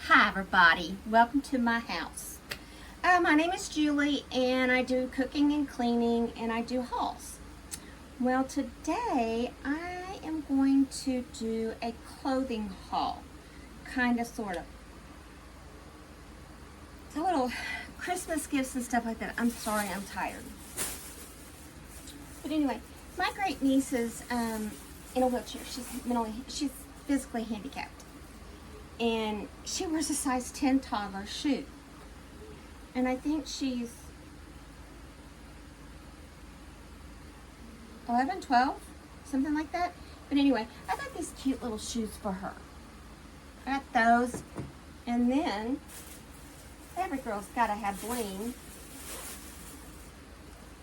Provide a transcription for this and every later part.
Hi everybody, welcome to my house. My name is Julie and I do cooking and cleaning and I do hauls. Well, today I am going to do a clothing haul, kind of, sort of. A little Christmas gifts and stuff like that. I'm sorry, I'm tired. But anyway, my great niece is in a wheelchair. She's physically handicapped. And she wears a size 10 toddler shoe. And I think she's 11, 12, something like that. But anyway, I got these cute little shoes for her. I got those. And then, every girl's gotta have bling.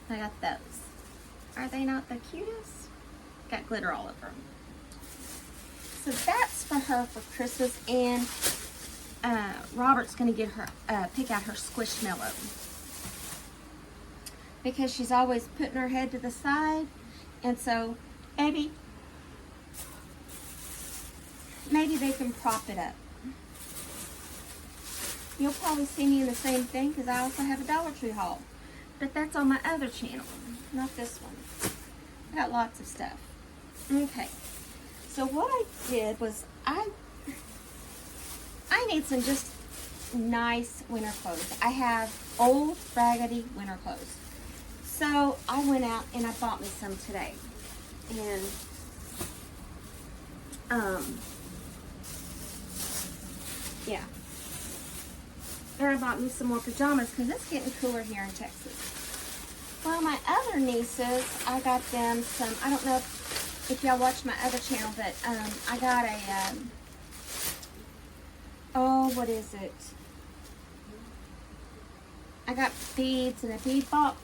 I got those. Are they not the cutest? Got glitter all over them. So that's for her for Christmas, and Robert's going to get her pick out her squishmallow because she's always putting her head to the side, and so maybe they can prop it up. You'll probably see me in the same thing because I also have a Dollar Tree haul, but that's on my other channel, not this one. I got lots of stuff. Okay. So what I did was I need some just nice winter clothes. I have old, raggedy winter clothes. So I went out and I bought me some today. And yeah. And I bought me some more pajamas because it's getting cooler here in Texas. Well, my other nieces, I got them some, I don't know if y'all watch my other channel, but I got a, what is it? I got beads and a bead box.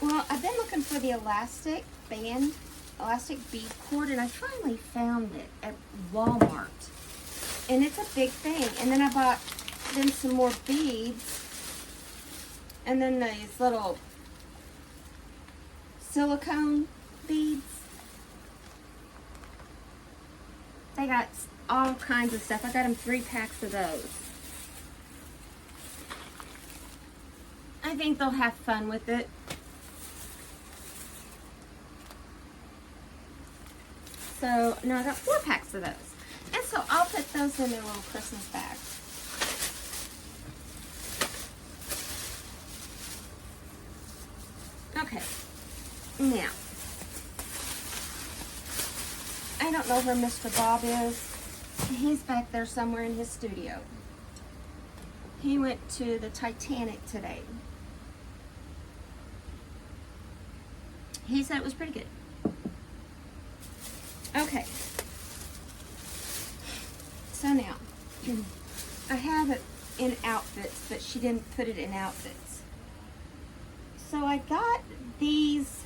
Well, I've been looking for the elastic bead cord, and I finally found it at Walmart. And it's a big thing. And then I bought them some more beads, and then these little silicone beads. They got all kinds of stuff. I got them 3 packs of those. I think they'll have fun with it. So, no, I got 4 packs of those. And so I'll put those in their little Christmas bag. Okay. Now, I don't know where Mr. Bob is. He's back there somewhere in his studio. He went to the Titanic today. He said it was pretty good. Okay. So now, I have it in outfits, but she didn't put it in outfits. So I got these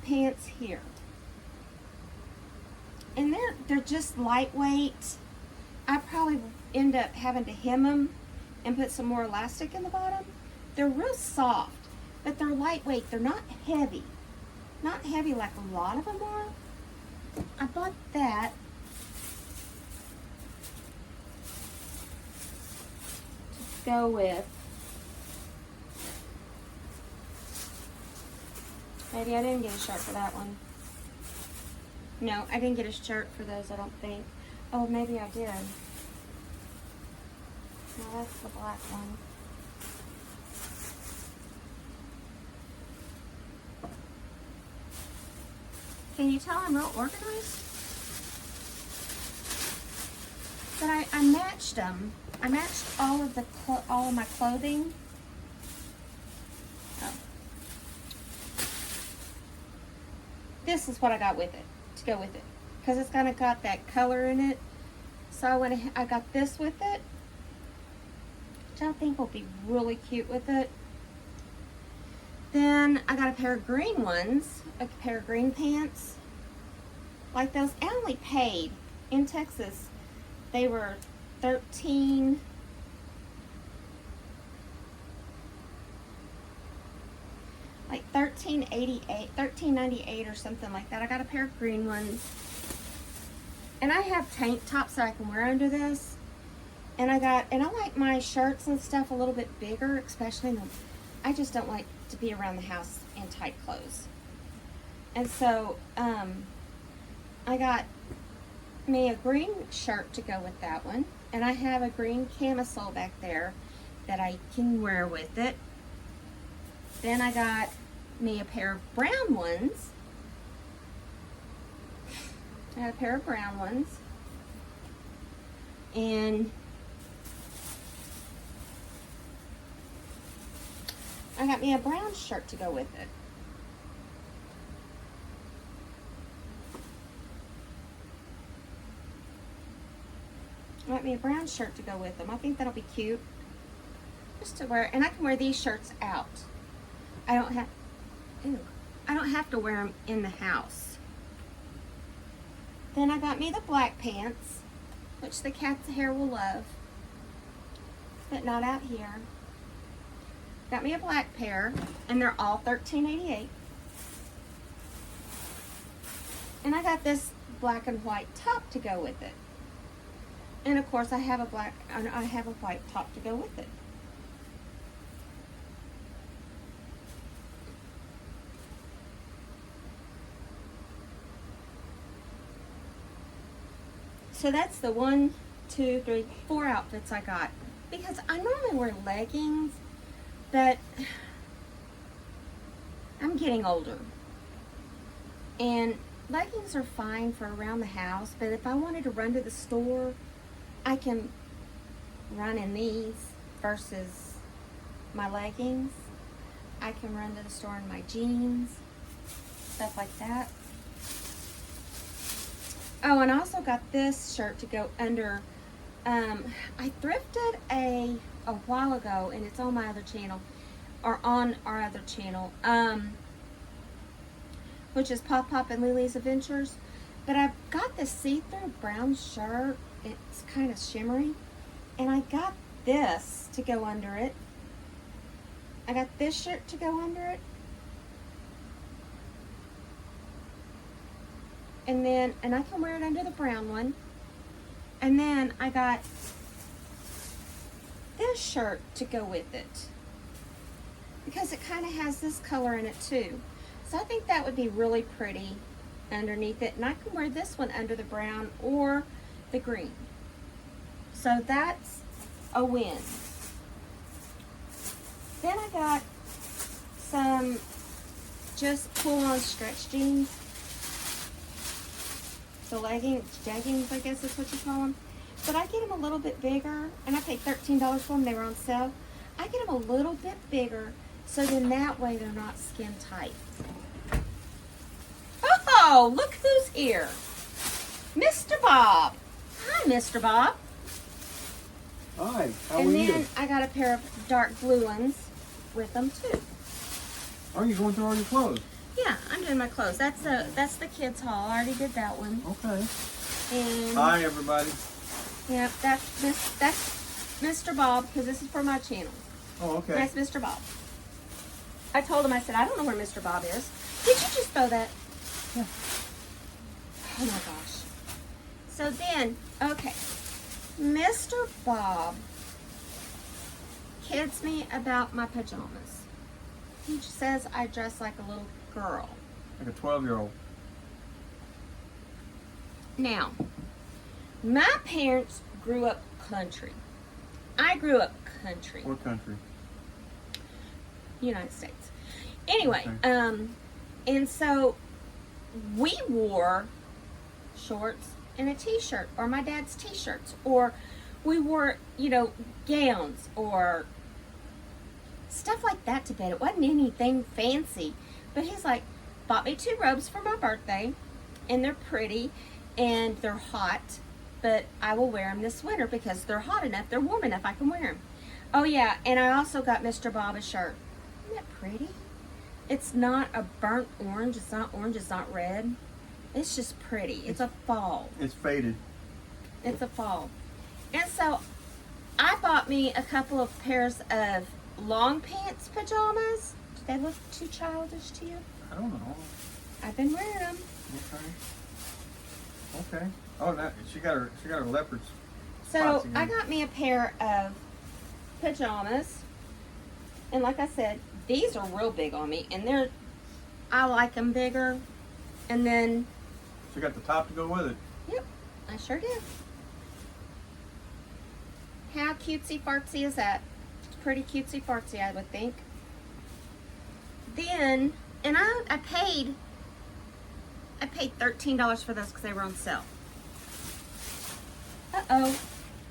pants here. And they're just lightweight. I probably end up having to hem them and put some more elastic in the bottom. They're real soft, but they're lightweight. They're not heavy. Not heavy like a lot of them are. I bought that. To go with. Maybe I didn't get a shirt for that one. No, I didn't get a shirt for those, I don't think. Oh, maybe I did. No, that's the black one. Can you tell I'm real organized? But I matched them. I matched all of my clothing. Oh. This is what I got with it, to go with it. Because it's kind of got that color in it. So I got this with it, which I think will be really cute with it. Then I got a pair of green ones, a pair of green pants, like those. I only paid, in Texas, they were $13, like $13.98 or something like that. I got a pair of green ones. And I have tank tops that I can wear under this. And I like my shirts and stuff a little bit bigger, especially I just don't like to be around the house in tight clothes. And so, I got me a green shirt to go with that one. And I have a green camisole back there that I can wear with it. Then I got me a pair of brown ones. I got a pair of brown ones. And I got me a brown shirt to go with it. I got me a brown shirt to go with them. I think that'll be cute. Just to wear, and I can wear these shirts out. I don't have to wear them in the house. Then I got me the black pants, which the cat's hair will love, but not out here. Got me a black pair, and they're all $13.88. And I got this black and white top to go with it. And of course I have a white top to go with it. So that's the 1, 2, 3, 4 outfits I got. Because I normally wear leggings, but I'm getting older. And leggings are fine for around the house, but if I wanted to run to the store, I can run in these versus my leggings. I can run to the store in my jeans, stuff like that. Oh, and I also got this shirt to go under. I thrifted a while ago, and it's on my other channel, or on our other channel, which is Pop Pop and Lily's Adventures. But I've got this see-through brown shirt. It's kind of shimmery, and I got this to go under it. I got this shirt to go under it. And I can wear it under the brown one. And then I got this shirt to go with it, because it kind of has this color in it too. So I think that would be really pretty underneath it. And I can wear this one under the brown or the green. So that's a win. Then I got some just pull-on stretch jeans. So jeggings, I guess is what you call them. But I get them a little bit bigger, and I paid $13 for them. They were on sale. I get them a little bit bigger, so then that way they're not skin tight. Oh, look who's here. Mr. Bob. Hi, Mr. Bob. Hi, how are you? And then I got a pair of dark blue ones with them too. Are you going through all your clothes? Yeah, I'm doing my clothes. That's the kids' haul. I already did that one. Okay. And hi, everybody. yeah, that's Mr. Bob, because this is for my channel. Oh, okay. That's Mr. Bob. I told him, I said, I don't know where Mr. Bob is. Did you just throw that? Yeah. Oh my gosh. So then, okay, Mr. Bob kids me about my pajamas. He says I dress like a little girl. Like a 12-year-old. Now, my parents grew up country. I grew up country. What country? United States. Anyway, Okay. And so we wore shorts and a t-shirt, or my dad's t-shirts, or we wore, gowns or stuff like that to bed. It wasn't anything fancy, but he's like, bought me 2 robes for my birthday, and they're pretty and they're hot, but I will wear them this winter because they're hot enough, they're warm enough, I can wear them. Oh yeah, and I also got Mr. Bob a shirt. Isn't that pretty? It's not a burnt orange, it's not orange, it's not red. It's just pretty. It's a fall. It's faded. It's a fall. And so I bought me a couple of pairs of long pants pajamas. Do they look too childish to you? I don't know. I've been wearing them. Okay. Okay. Oh, now she got her leopards. So spots I again. got me a pair of pajamas, and like I said, these are real big on me, and I like them bigger. And then, She got the top to go with it. yep, I sure did. How cutesy fartsy is that? It's pretty cutesy fartsy, I would think. Then, and I paid $13 for those because they were on sale. Uh-oh,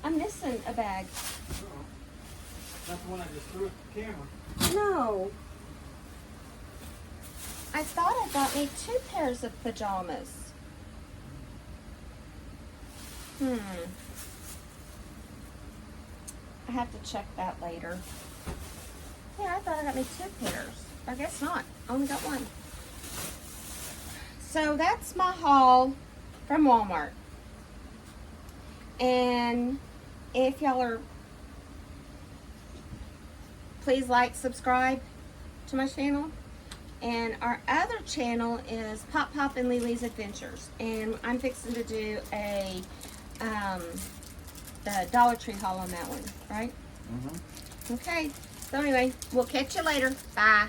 I'm missing a bag. That's the one I just threw at the camera. No. I thought I got me 2 pairs of pajamas. I have to check that later. Yeah, I thought I got me 2 pairs. I guess not. I only got 1. So that's my haul from Walmart. And if y'all are, please like, subscribe to my channel. And our other channel is Pop Pop and Lily's Adventures. And I'm fixing to do a the Dollar Tree haul on that one, right? Mm-hmm. Okay. So anyway, we'll catch you later. Bye.